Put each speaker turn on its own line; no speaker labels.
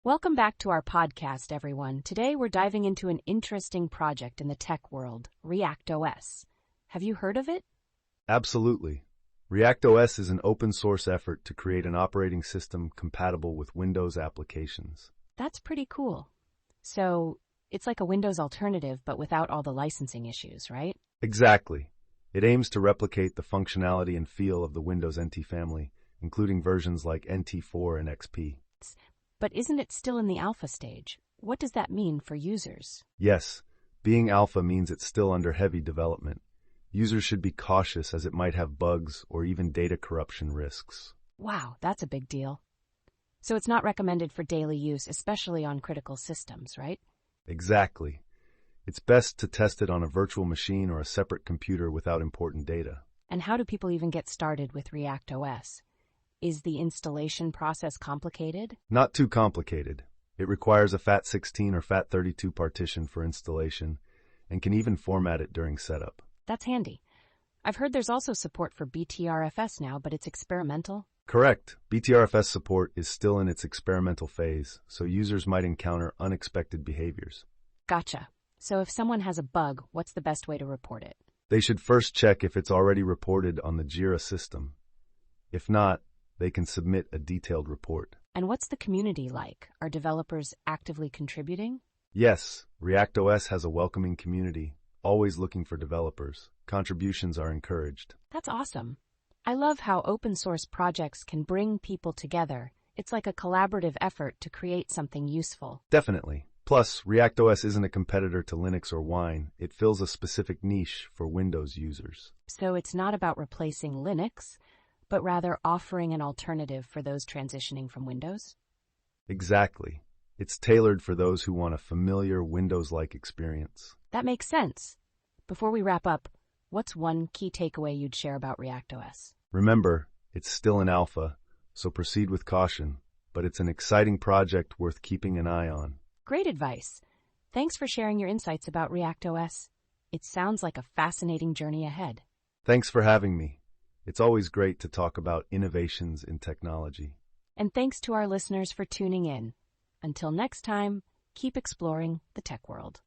Welcome back to our podcast, everyone. Today we're diving into an interesting project in the tech world, reactos. Have you heard of it?
Absolutely. reactos is an open-source effort to create an operating system compatible with Windows applications.
That's pretty cool. So, it's like a Windows alternative, but without all the licensing issues, right?
Exactly. It aims to replicate the functionality and feel of the Windows NT family, including versions like NT4 and XP.
But isn't it still in the alpha stage? What does that mean for users?
Yes, being alpha means it's still under heavy development. Users should be cautious as it might have bugs or even data corruption risks.
Wow, that's a big deal. So it's not recommended for daily use, especially on critical systems, right?
Exactly. It's best to test it on a virtual machine or a separate computer without important data.
And how do people even get started with reactos? Is the installation process complicated?
Not too complicated. It requires a FAT16 or FAT32 partition for installation and can even format it during setup.
That's handy. I've heard there's also support for BTRFS now, but it's experimental.
Correct. BTRFS support is still in its experimental phase, so users might encounter unexpected behaviors.
Gotcha. So if someone has a bug, what's the best way to report it?
They should first check if it's already reported on the Jira system. If not, they can submit a detailed report.
And what's the community like? Are developers actively contributing?
Yes, reactos has a welcoming community, always looking for developers. Contributions are encouraged.
That's awesome. I love how open source projects can bring people together. It's like a collaborative effort to create something useful.
Definitely. Plus, reactos isn't a competitor to Linux or Wine. It fills a specific niche for Windows users.
So it's not about replacing Linux, but rather offering an alternative for those transitioning from Windows?
Exactly. It's tailored for those who want a familiar Windows-like experience.
That makes sense. Before we wrap up, what's one key takeaway you'd share about reactos?
Remember, it's still in alpha, so proceed with caution, but it's an exciting project worth keeping an eye on.
Great advice. Thanks for sharing your insights about reactos. It sounds like a fascinating journey ahead.
Thanks for having me. It's always great to talk about innovations in technology.
And thanks to our listeners for tuning in. Until next time, keep exploring the tech world.